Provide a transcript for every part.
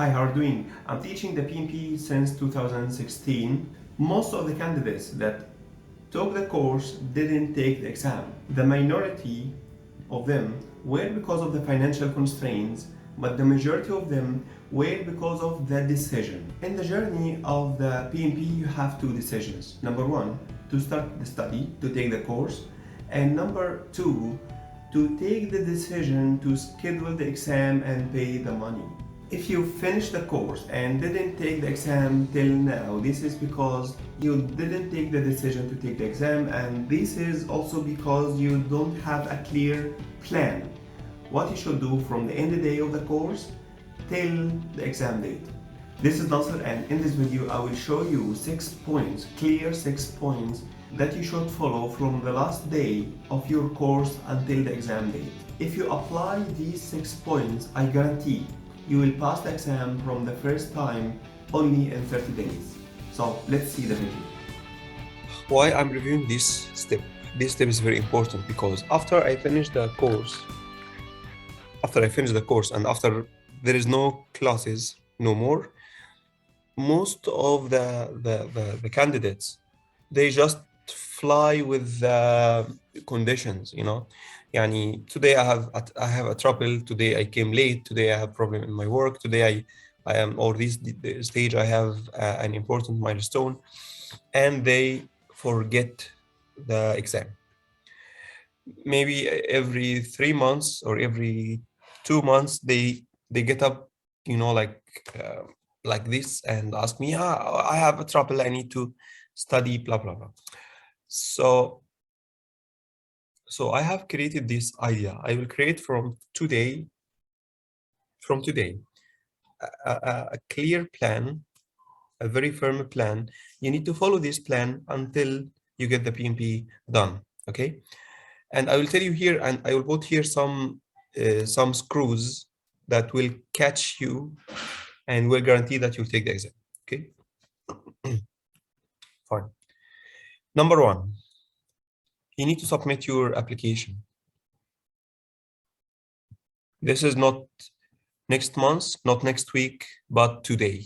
Hi, how are you doing? I'm teaching the PMP since 2016. Most of the candidates that took the course didn't take the exam. The minority of them were because of the financial constraints, but the majority of them were because of the decision. In the journey of the PMP, you have two decisions. Number one, to start the study, to take the course, and number two, to take the decision to schedule the exam and pay the money. If you finished the course and didn't take the exam till now, this is because you didn't take the decision to take the exam, and this is also because you don't have a clear plan what you should do from the end of the day of the course till the exam date. This is Nasser, and in this video I will show you 6 points, clear 6 points that you should follow from the last day of your course until the exam date. If you apply these 6 points, I guarantee you will pass the exam from the first time only in 30 days. So let's see the video. Why I'm reviewing this step? This step is very important because after I finish the course and after there is no classes no more, most of the candidates, they just fly with the conditions, Yani today I have a trouble, today I came late, today I have problem in my work, today I am, or this stage I have an important milestone, and they forget the exam. Maybe every 3 months or every 2 months they get up, like this and ask me, I have a trouble, I need to study, blah blah blah. So I have created this idea. I will create from today a clear plan, a very firm plan. You need to follow this plan until you get the PMP done, okay? And I will tell you here, and I will put here some screws that will catch you and will guarantee that you'll take the exam, okay? Fine. Number one, you need to submit your application. This is not next month, not next week, but today.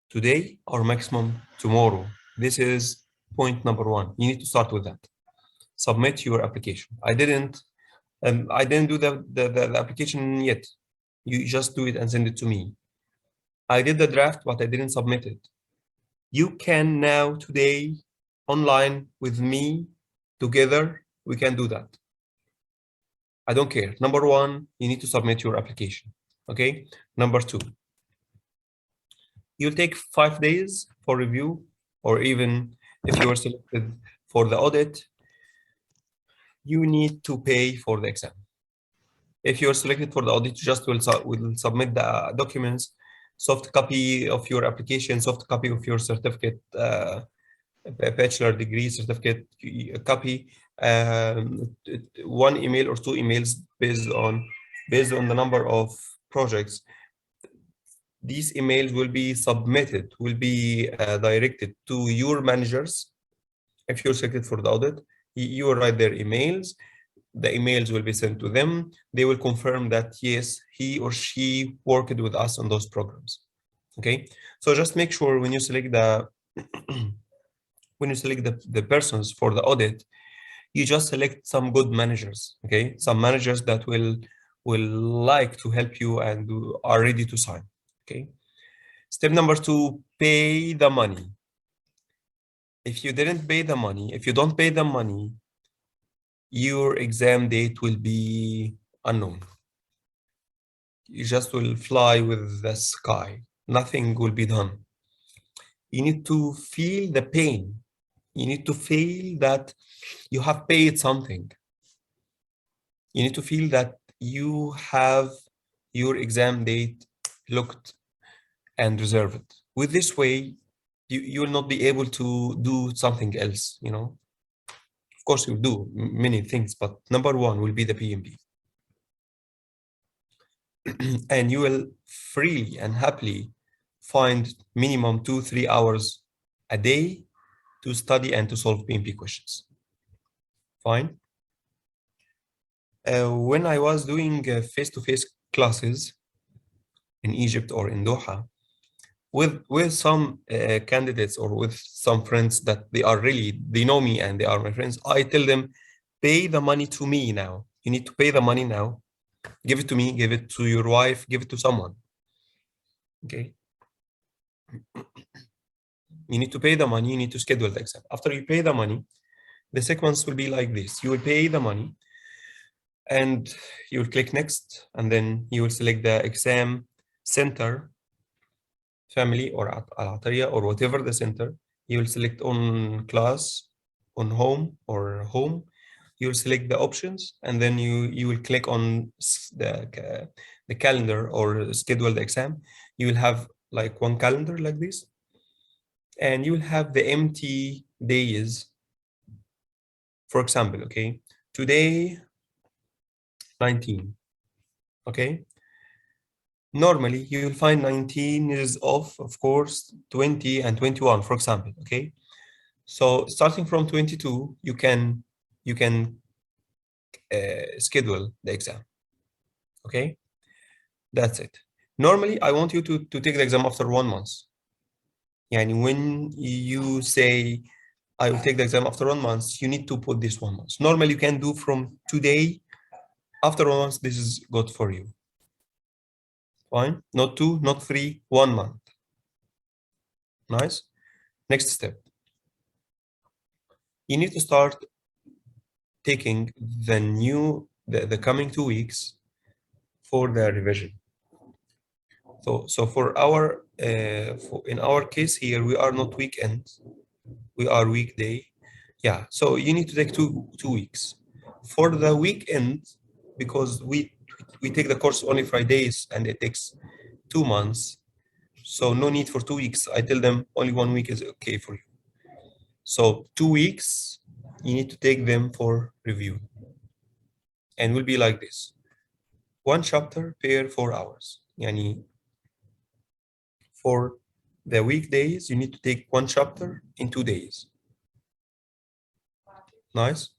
Today or maximum tomorrow. This is point number one. You need to start with that. Submit your application. I didn't do the application yet. You just do it and send it to me. I did the draft, but I didn't submit it. You can now today online with me together. We can do that. I don't care. Number one, you need to submit your application. Okay. Number two, you'll take 5 days for review, or even if you are selected for the audit, you need to pay for the exam. If you are selected for the audit, you just will submit the documents, soft copy of your application, soft copy of your certificate, bachelor degree certificate copy, 1 email or 2 emails based on the number of projects. These emails will be submitted, will be directed to your managers. If you're selected for the audit, you will write their emails. The emails will be sent to them. They will confirm that yes, he or she worked with us on those programs. Okay, so just make sure when you select the the persons for the audit, you just select some good managers. Okay, some managers that will like to help you and are ready to sign. Okay. Step number 2, pay the money. If you didn't pay the money, if you don't pay the money, your exam date will be unknown. You just will fly with the sky. Nothing will be done. You need to feel the pain. You need to feel that you have paid something. You need to feel that you have your exam date looked and reserved. With this way, you will not be able to do something else, Of course, you'll do many things, but number one will be the PMP. And you will freely and happily find minimum 2-3 hours a day to study and to solve PMP questions. Fine. When I was doing face-to-face classes, in Egypt or in Doha, with some candidates or with some friends that they know me and they are my friends, I tell them, pay the money to me now. You need to pay the money now. Give it to me, give it to your wife, give it to someone. Okay. You need to pay the money, you need to schedule the exam. After you pay the money, the sequence will be like this. You will pay the money and you will click next, and then you will select the exam center, family or Al-Atariya or whatever the center. You will select on class, on home or home. You will select the options, and then you will click on the calendar or schedule the exam. You will have like one calendar like this, and you will have the empty days. For example, okay, today 19, okay. Normally, you will find 19 is off, of course, 20 and 21, for example, okay? So starting from 22, you can schedule the exam, okay? That's it. Normally, I want you to take the exam after 1 month. And when you say, I will take the exam after 1 month, you need to put this 1 month. Normally, you can do from today, after 1 month, this is good for you. Fine, not 2, not 3, 1 month. Nice. Next step. You need to start taking the coming 2 weeks for the revision. So for our in our case here, we are not weekend, we are weekday. Yeah. So you need to take two weeks for the weekend, because we take the course only Fridays and it takes 2 months. So no need for 2 weeks. I tell them only 1 week is okay for you. So 2 weeks, you need to take them for review. And will be like this. 1 chapter per 4 hours. Yani for the weekdays, you need to take 1 chapter in 2 days. Nice.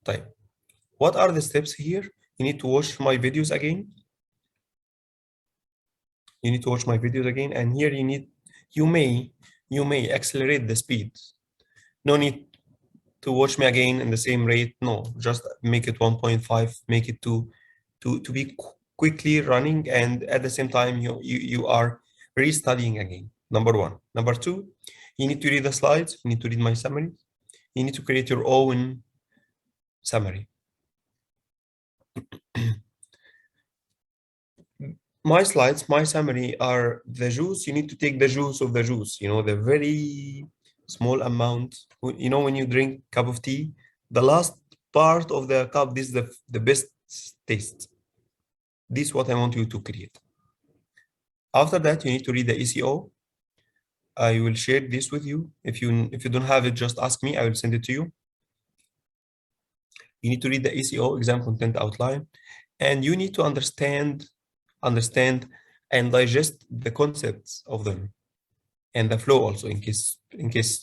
طيب. What are the steps here? You need to watch my videos again. You need to watch my videos again. And here you may accelerate the speed. No need to watch me again in the same rate. No, just make it 1.5, make it to be quickly running, and at the same time you are restudying again. Number 1. Number 2, you need to read the slides, you need to read my summary, you need to create your own summary. My slides, my summary are the juice. You need to take the juice of the juice, the very small amount. When you drink a cup of tea, the last part of the cup, this is the best taste. This is what I want you to create. After that, you need to read the ECO. I will share this with you. If you don't have it, just ask me. I will send it to you. You need to read the ECO, exam content outline, and you need to understand and digest the concepts of them, and the flow also, in case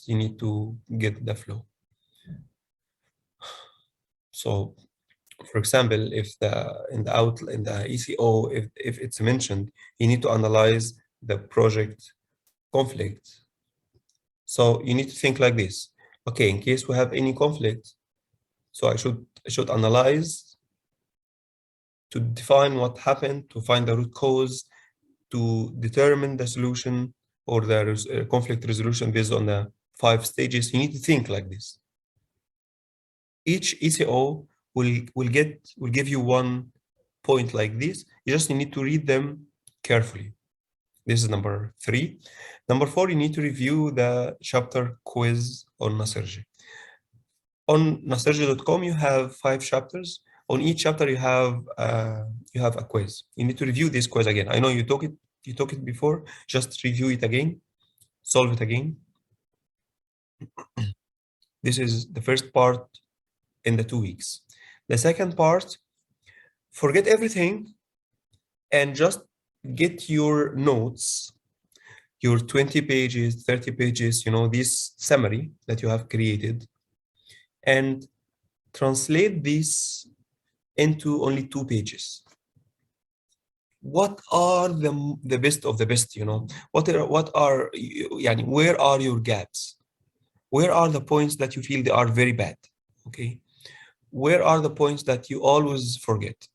you need to get the flow. So, for example, if in the ECO, if it's mentioned, you need to analyze the project conflict. So you need to think like this. Okay, in case we have any conflict, so I should analyze to define what happened, to find the root cause, to determine the solution or the conflict resolution based on the 5 stages. You need to think like this. Each ECO will give you 1 point like this. You just need to read them carefully. This is number 3. Number 4, you need to review the chapter quiz on Nasergy. On Nasergy.com, you have 5 chapters. On each chapter, you have a quiz. You need to review this quiz again. I know you took it before. Just review it again, solve it again. This is the first part in the 2 weeks. The second part, forget everything and just get your notes, your 20 pages, 30 pages, this summary that you have created, and translate this into only 2 pages. what are the best of the best, you know? Yani, where are your gaps? Where are the points that you feel they are very bad? Okay. Where are the points that you always forget?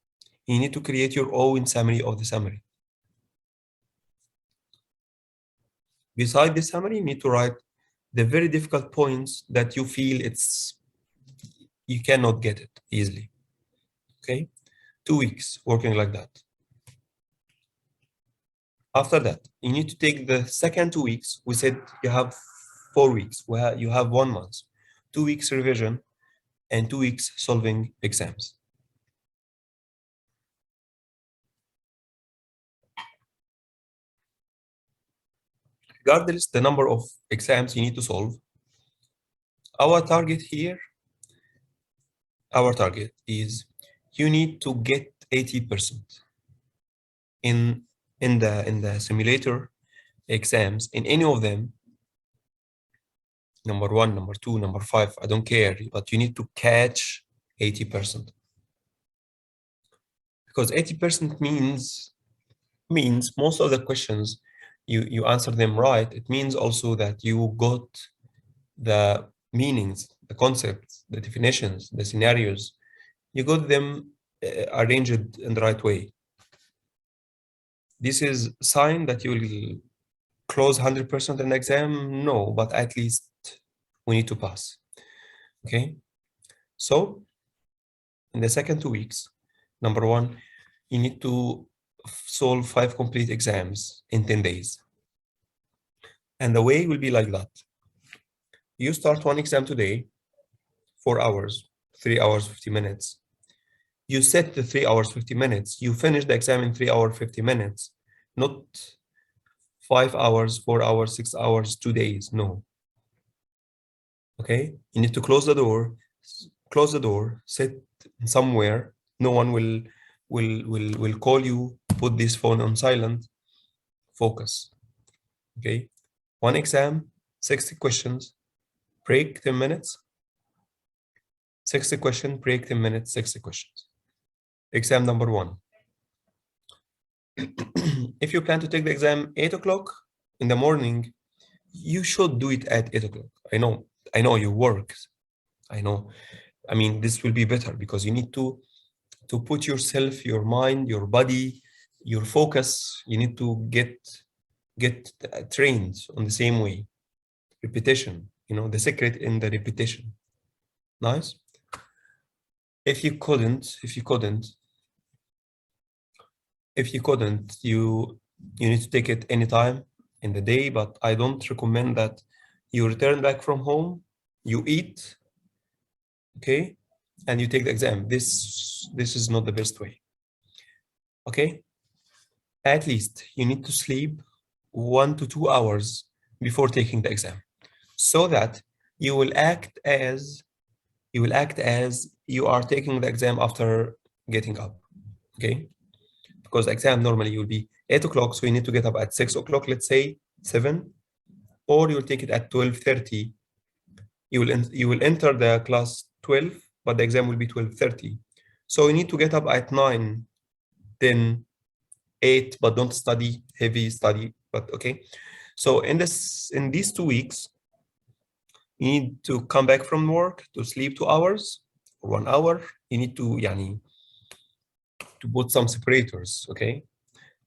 You need to create your own summary of the summary. Beside the summary, you need to write the very difficult points that you feel you cannot get it easily. Okay. 2 weeks working like that. After that, you need to take the second 2 weeks. We said you have 4 weeks, where you have 1 month, 2 weeks revision, and 2 weeks solving exams. Regardless the number of exams you need to solve, our target is you need to get 80% in the simulator exams, in any of them, number 1, number 2, number 5, I don't care, but you need to catch 80%. Because 80% means most of the questions you answer them right. It means also that you got the meanings, the concepts, the definitions, the scenarios, you got them arranged in the right way. This is a sign that you will close 100% in the exam? No, but at least we need to pass. Okay, so in the second 2 weeks, number 1, you need to solve 5 complete exams in 10 days. And the way will be like that. You start 1 exam today, 4 hours, 3 hours, 50 minutes. You set the 3 hours, 50 minutes. You finish the exam in 3 hours, 50 minutes, not 5 hours, 4 hours, 6 hours, 2 days. No. Okay. You need to close the door, sit somewhere. No one will call you. Put this phone on silent. Focus. Okay. 1 exam, 60 questions, break 10 minutes. 60 questions, break 10 minutes, 60 questions. Exam number 1. If you plan to take the exam 8 o'clock in the morning, you should do it at 8 o'clock. I know you work. I know. I mean, this will be better because you need to put yourself, your mind, your body, your focus. You need to get trained on the same way. Repetition, the secret in the repetition. Nice. If you couldn't, you need to take it anytime in the day, but I don't recommend that you return back from home, you eat, okay, and you take the exam. This is not the best way. Okay, at least you need to sleep 1 to 2 hours before taking the exam, so that you will act as you are taking the exam after getting up. Okay, because the exam normally will be 8 o'clock, so you need to get up at 6 o'clock, let's say 7, or you'll take it at 12:30. You will enter the class 12, but the exam will be 12:30. So you need to get up at 9, 10, 8, but don't study heavy study. But okay. So in these 2 weeks, you need to come back from work to sleep 2 hours or 1 hour. You need to put some separators. Okay.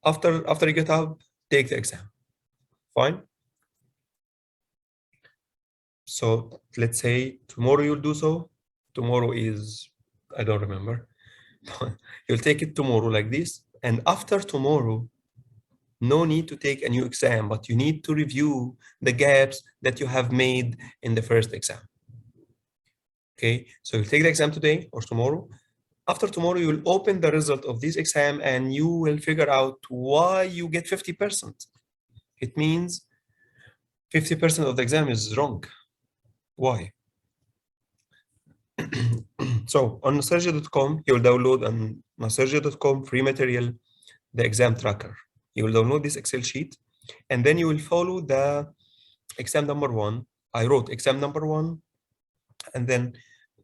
After you get up, take the exam. Fine. So let's say tomorrow you'll do so. Tomorrow is, I don't remember. You'll take it tomorrow like this. And after tomorrow, no need to take a new exam, but you need to review the gaps that you have made in the first exam. Okay, so you'll take the exam today or tomorrow. After tomorrow, you'll open the result of this exam and you will figure out why you get 50%. It means 50% of the exam is wrong. Why? So on Nasergy.com, you'll download on Nasergy.com free material, the exam tracker. You will download this Excel sheet, and then you will follow the exam number 1. I wrote exam number 1, and then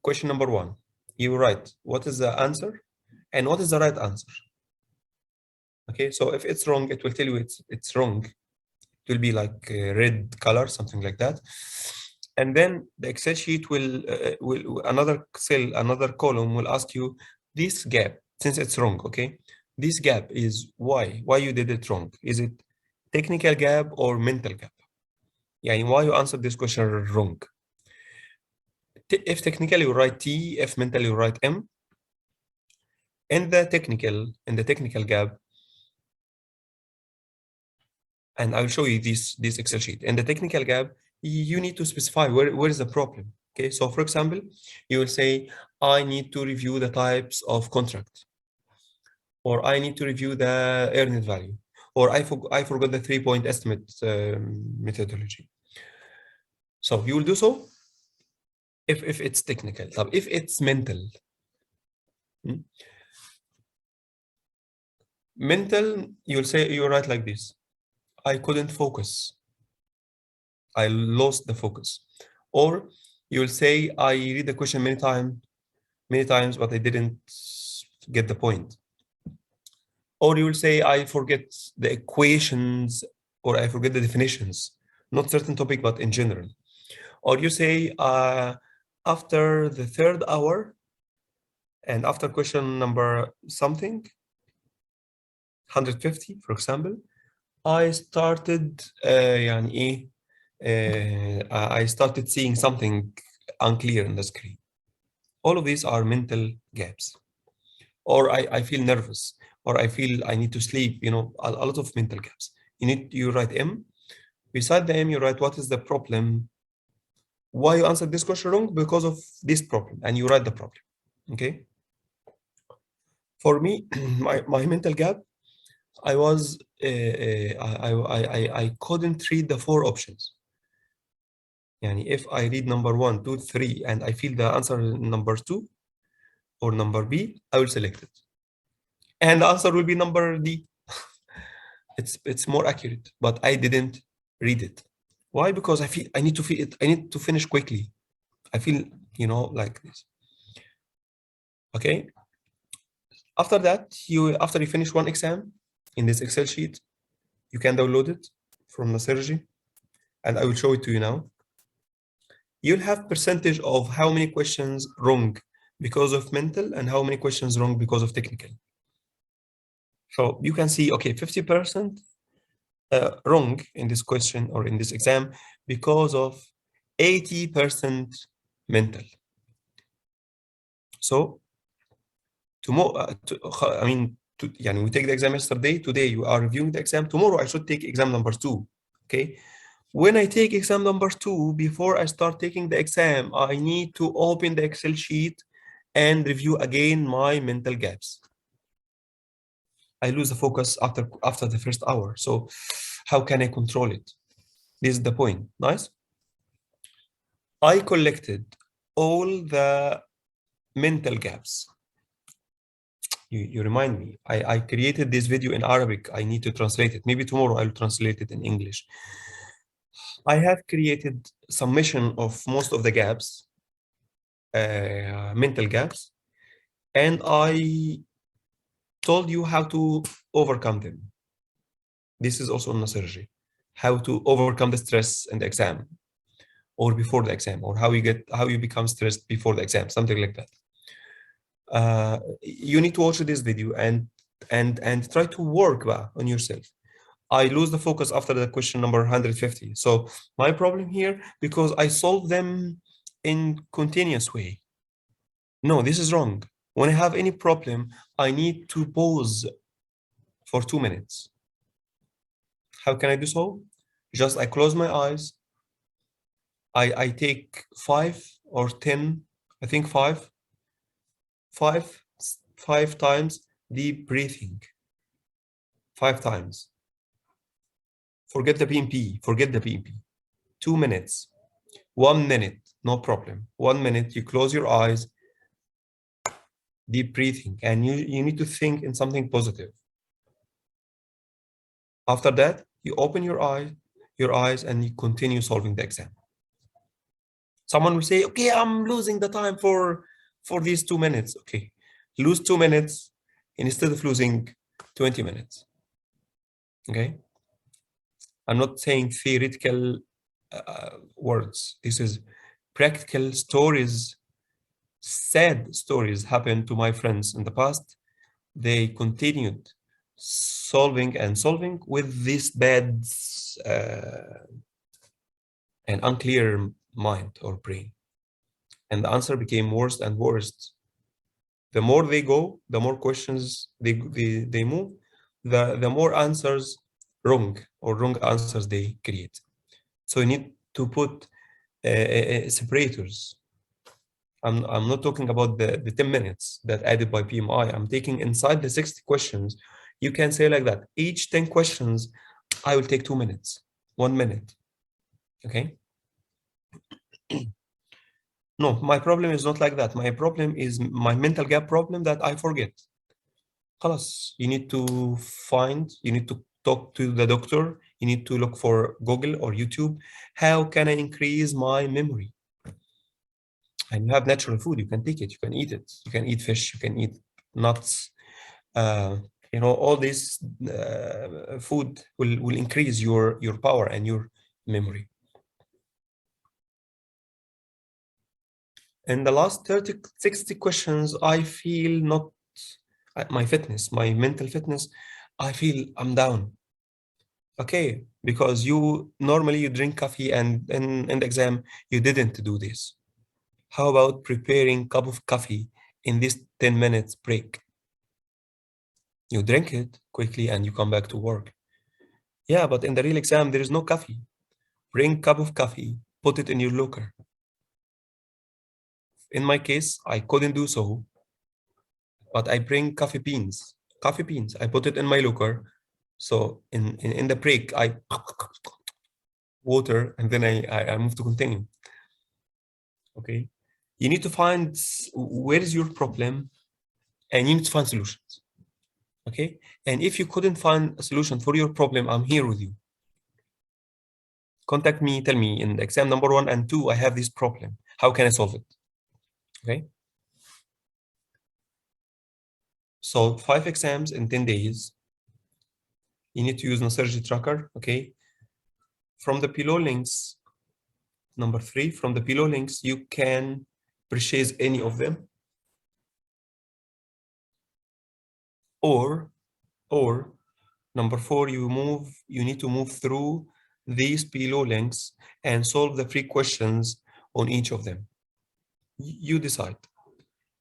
question number 1. You write what is the answer and what is the right answer. Okay, so if it's wrong, it will tell you it's wrong. It will be like a red color, something like that. And then the Excel sheet will another cell, another column will ask you this gap, since it's wrong, okay? This gap is why you did it wrong. Is it technical gap or mental gap? Yeah, why you answered this question wrong? If technically you write T, if mentally you write M. In the technical gap, and I'll show you this Excel sheet. In the technical gap, you need to specify where is the problem. Okay, so for example, you will say, I need to review the types of contract, or I need to review the earned value, or I forgot the 3-point estimate methodology. So you will do so if it's technical. So if it's mental, you'll say, you write like this: I couldn't focus. I lost the focus. Or you'll say, I read the question many times, but I didn't get the point. Or you will say, I forget the equations, or I forget the definitions, not certain topic, but in general. Or you say, after the third hour, and after question number something, 150, for example, I started I started seeing something unclear on the screen. All of these are mental gaps. Or I feel nervous, or I feel I need to sleep, a lot of mental gaps. You write M. Beside the M, you write what is the problem. Why you answered this question wrong? Because of this problem, and you write the problem. Okay. For me, my mental gap, I was I couldn't read the 4 options. If I read number 1, 2, 3, and I feel the answer number 2 or number B, I will select it. And the answer will be number D. It's more accurate, but I didn't read it. Why? Because I need to feel it. I need to finish quickly. I feel, like this. Okay. After that, after you finish one exam in this Excel sheet, you can download it from Nasergy, and I will show it to you now. You'll have percentage of how many questions wrong because of mental and how many questions wrong because of technical. So you can see, okay, 50% wrong in this question or in this exam because of 80% mental. So tomorrow, we take the exam yesterday. Today you are reviewing the exam. Tomorrow I should take exam number 2. Okay. When I take exam number 2, before I start taking the exam, I need to open the Excel sheet and review again my mental gaps. I lose the focus after the first hour. So how can I control it? This is the point. Nice. I collected all the mental gaps. You remind me. I created this video in Arabic. I need to translate it. Maybe tomorrow I'll translate it in English. I have created summation of most of the gaps, mental gaps, and I told you how to overcome them. This is also on Nasergy. How to overcome the stress in the exam or before the exam, or how you become stressed before the exam, something like that. You need to watch this video and try to work on yourself. I lose the focus after the question number 150. So my problem here, because I solve them in continuous way. No, this is wrong. When I have any problem, I need to pause for 2 minutes. How can I do so? Just I close my eyes. I take 5 or 10, I think 5 times deep breathing. 5 times. Forget the PMP. 2 minutes. 1 minute, no problem. 1 minute, you close your eyes, deep breathing, and you need to think in something positive. After that, you open your eyes and you continue solving the exam. Someone will say, okay, I'm losing the time for these 2 minutes. Okay, lose 2 minutes instead of losing 20 minutes. Okay, I'm not saying theoretical words. This is practical stories. Sad stories happened to my friends in the past. They continued solving and solving with this bad and unclear mind or brain. And the answer became worse and worse. The more they go, the more questions they move, the more answers wrong or wrong answers they create. So you need to put separators. I'm not talking about the 10 minutes that added by PMI. I'm taking inside the 60 questions. You can say like that. Each 10 questions, I will take 2 minutes, 1 minute. Okay. No, my problem is not like that. My problem is my mental gap problem that I forget. خلاص, you need to you need to talk to the doctor. You need to look for Google or YouTube. How can I increase my memory? And you have natural food, you can take it, you can eat it. You can eat fish, you can eat nuts. All this food will increase your power and your memory. In the last 30, 60 questions, I feel not my fitness, my mental fitness, I feel I'm down. Okay, because you normally drink coffee and in the exam, you didn't do this. How about preparing cup of coffee in this 10 minutes break? You drink it quickly and you come back to work. Yeah, but in the real exam, there is no coffee. Bring cup of coffee, put it in your locker. In my case, I couldn't do so, but I bring coffee beans. Coffee beans, I put it in my locker. So in the break, I water and then I move to continue. Okay. You need to find where is your problem and you need to find solutions. Okay. And if you couldn't find a solution for your problem, I'm here with you. Contact me, tell me in exam number 1 and 2, I have this problem. How can I solve it? Okay. So 5 exams in 10 days. You need to use Nasergy tracker. Okay. From the below links, number 3, from the below links, you can purchase any of them. Or number 4, you need to move through these below links and solve the 3 questions on each of them. You decide.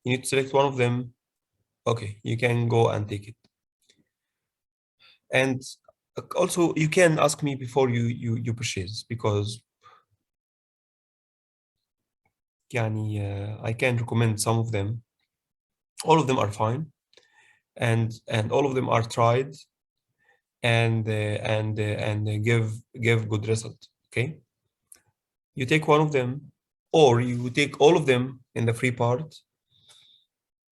You need to select one of them. Okay, you can go and take it. And also you can ask me before you purchase, because I can recommend some of them. All of them are fine, and all of them are tried and give good result. Okay, you take one of them, or you take all of them in the free part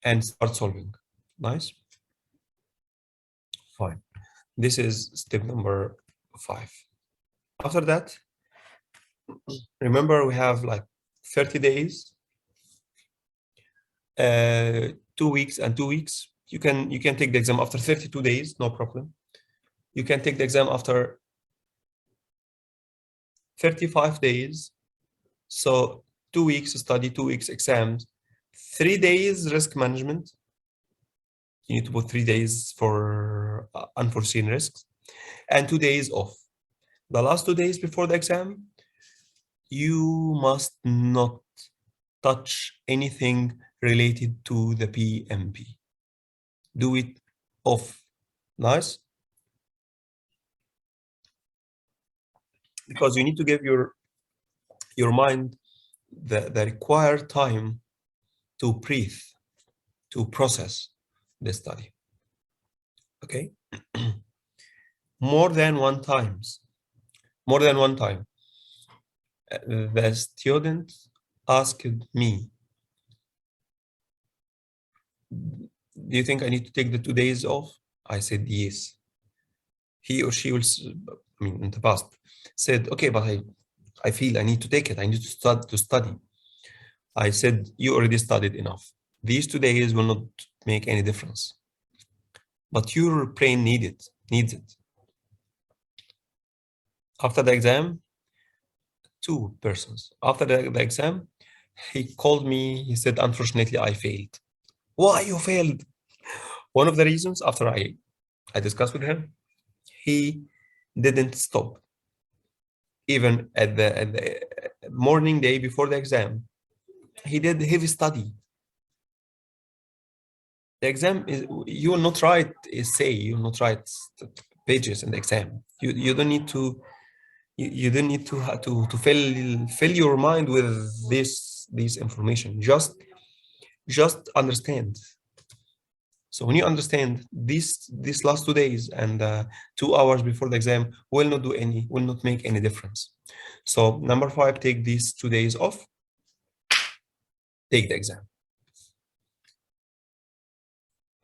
and start solving. Nice. Fine. This is step number 5. After that, remember we have like 30 days, 2 weeks and 2 weeks. You can take the exam after 32 days, no problem. You can take the exam after 35 days. So 2 weeks study, 2 weeks exams, 3 days risk management. You need to put 3 days for unforeseen risks and 2 days off. The last 2 days before the exam, you must not touch anything related to the PMP. Do it off. Nice? Because you need to give your mind the required time to breathe, to process the study. Okay? More than one time, the student asked me, do you think I need to take the 2 days off? I said, yes. He or she will, in the past, said, okay, but I feel I need to take it. I need to study. I said, you already studied enough. These 2 days will not make any difference. But your brain needs it. After the exam, two persons. After the exam, he called me. He said, unfortunately, I failed. Why you failed? One of the reasons, after I discussed with him, he didn't stop. Even at the morning day before the exam, he did heavy study. The exam is, you will not write essay, you will not write pages in the exam. You don't need to you don't need to to fill your mind with this information. Just understand. So when you understand these last 2 days and 2 hours before the exam will not make any difference. So number 5, take these 2 days off, take the exam.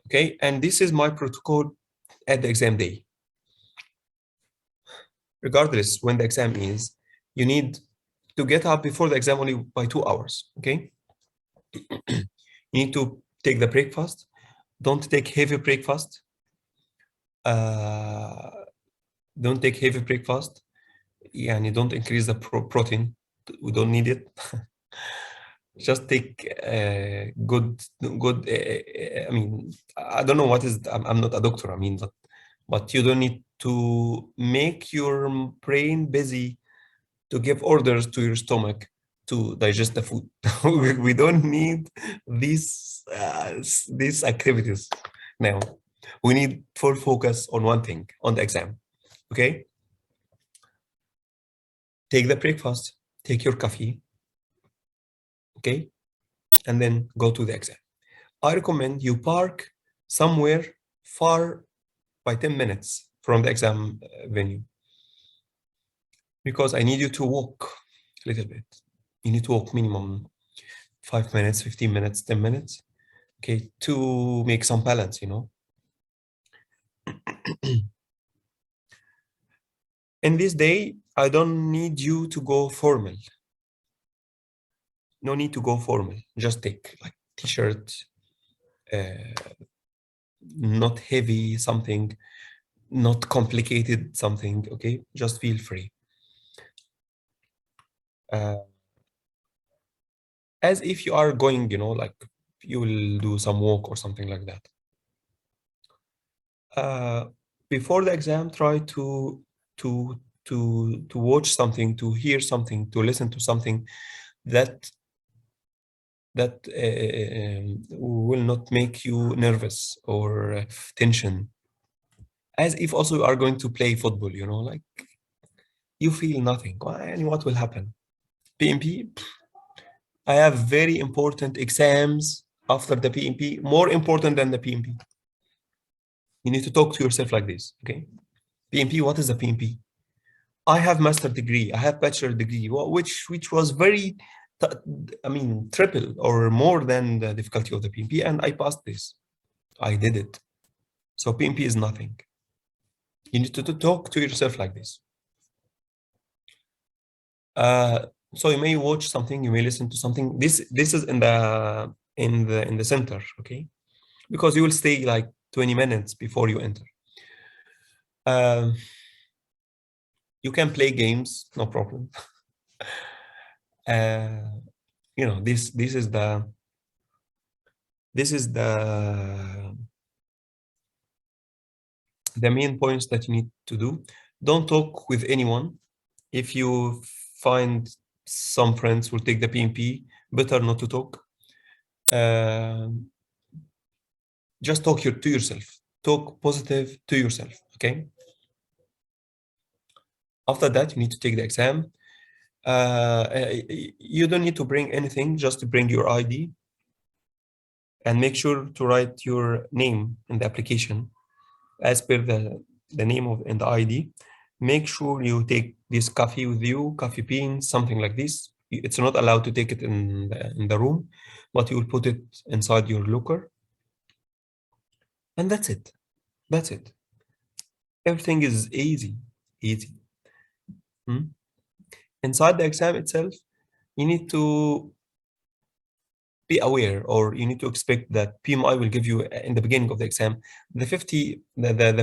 Okay, and this is my protocol at the exam day. Regardless when the exam is, you need to get up before the exam only by 2 hours. Okay, you need to take the breakfast. Don't take heavy breakfast. Don't take heavy breakfast. Yani don't increase the protein. We don't need it. Just take good. I mean, I don't know what is. I'm not a doctor. I mean, but you don't need to make your brain busy to give orders to your stomach to digest the food. We don't need these activities now. We need full focus on one thing, on the exam. Okay? Take the breakfast, take your coffee, okay? And then go to the exam. I recommend you park somewhere far by 10 minutes from the exam venue, because I need you to walk a little bit. You need to walk minimum 5 minutes, 15 minutes, 10 minutes, okay, to make some balance, you know. In this day, I don't need you to go formal. No need to go formal. Just take like t-shirt, not heavy something, not complicated something, okay? Just feel free. As if you are going, you know, like you will do some walk or something like that. Before the exam, try to watch something, to hear something, to listen to something that will not make you nervous or tension. As if also you are going to play football, you know, like you feel nothing. And what will happen? PMP, I have very important exams after the PMP, more important than the PMP. You need to talk to yourself like this, okay? PMP, what is the PMP? I have master degree, I have bachelor degree, which was very, I mean, triple or more than the difficulty of the PMP, and I passed this. I did it. So PMP is nothing. You need to talk to yourself like this. So you may watch something, you may listen to something. This is in the center, okay? Because you will stay like 20 minutes before you enter. You can play games, no problem. You know, this is the main points that you need to do. Don't talk with anyone. If you find some friends will take the PMP, better not to talk. Just talk to yourself. Talk positive to yourself, okay? After that, you need to take the exam. You don't need to bring anything, just to bring your ID. And make sure to write your name in the application as per the name of and the ID. Make sure you take this coffee with you, coffee beans, something like this. It's not allowed to take it in the room, but you will put it inside your locker. And that's it. That's it. Everything is easy. Inside the exam itself, you need to be aware, or you need to expect that PMI will give you in the beginning of the exam the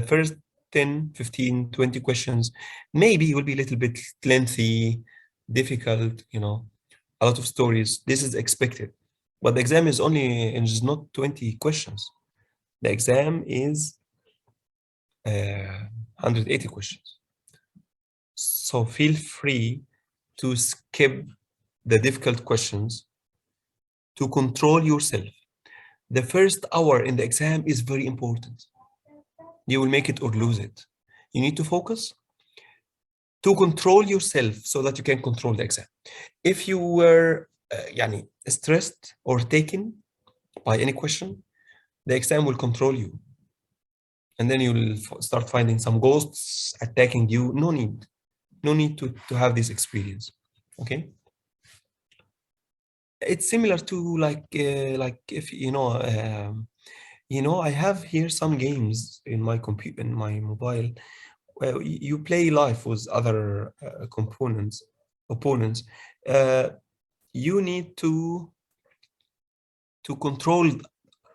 first 10, 15, 20 questions. Maybe it will be a little bit lengthy, difficult, you know, a lot of stories. This is expected. But the exam is not 20 questions. The exam is 180 questions. So feel free to skip the difficult questions to control yourself. The first hour in the exam is very important. You will make it or lose it. You need to focus to control yourself so that you can control the exam. If you were stressed or taken by any question, the exam will control you. And then you'll start finding some ghosts attacking you. No need to have this experience, okay? It's similar to like if I have here some games in my computer, in my mobile, where you play live with other opponents. You need to control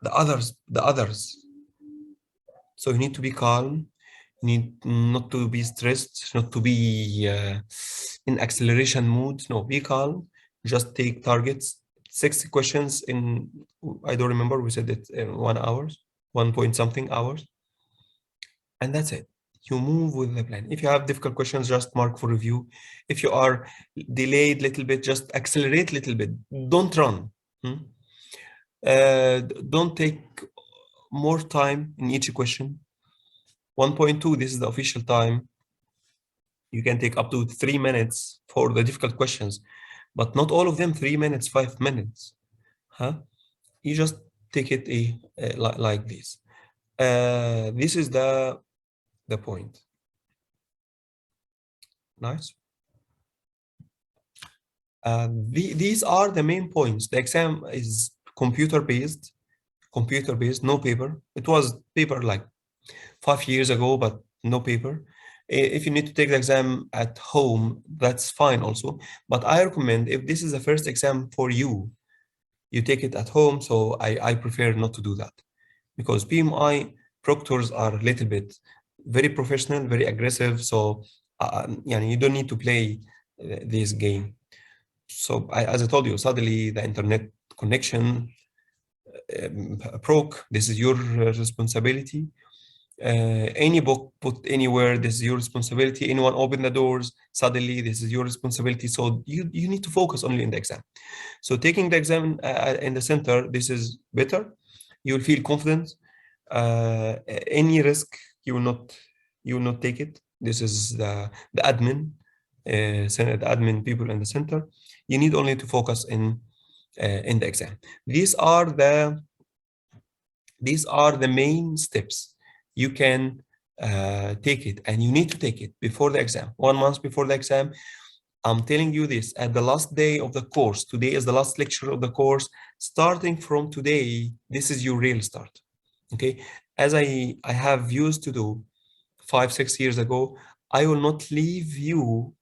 the others. So you need to be calm. You need not to be stressed, not to be in acceleration mood. No, be calm. Just take targets. 60 questions in, I don't remember, we said it in 1 hour, 1 point something hours. And that's it. You move with the plan. If you have difficult questions, just mark for review. If you are delayed a little bit, just accelerate a little bit. Don't run. Don't take more time in each question. 1.2, this is the official time. You can take up to 3 minutes for the difficult questions, but not all of them 3 minutes, 5 minutes. You just take it like this. This is the point. Nice. These are the main points. The exam is computer-based, no paper. It was paper like 5 years ago, but no paper. If you need to take the exam at home, that's fine also. But I recommend, if this is the first exam for you, you take it at home. So I prefer not to do that, because PMI proctors are a little bit very professional, very aggressive. So you don't need to play this game. So as I told you, suddenly the internet connection broke. This is your responsibility. Any book put anywhere, this is your responsibility. Anyone open the doors, suddenly this is your responsibility. So you need to focus only in the exam. So taking the exam in the center, this is better. You will feel confident. Any risk, you will not take it. This is the admin, Senate admin people in the center. You need only to focus in the exam. These are the main steps. You can take it, and you need to take it before the exam, 1 month before the exam. I'm telling you this at the last day of the course. Today is the last lecture of the course. Starting from today, this is your real start. Okay, as I have used to do 5-6 years ago, I will not leave you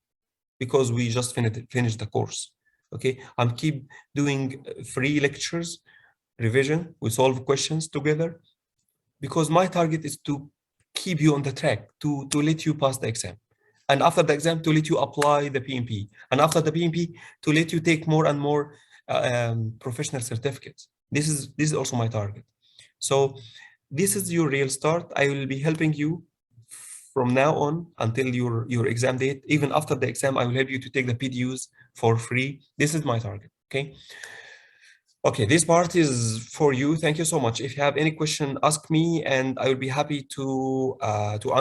because we just finished the course. Okay, I'm keep doing free lectures, revision, we solve questions together, because my target is to keep you on the track, to let you pass the exam. And after the exam, to let you apply the PMP. And after the PMP, to let you take more and more professional certificates. This is also my target. So this is your real start. I will be helping you from now on until your exam date. Even after the exam, I will help you to take the PDUs for free. This is my target, okay? Okay, this part is for you. Thank you so much. If you have any question, ask me, and I will be happy to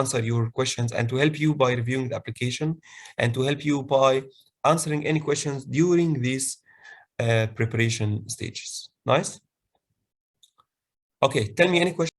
answer your questions and to help you by reviewing the application, and to help you by answering any questions during these preparation stages. Nice? Okay, tell me any questions.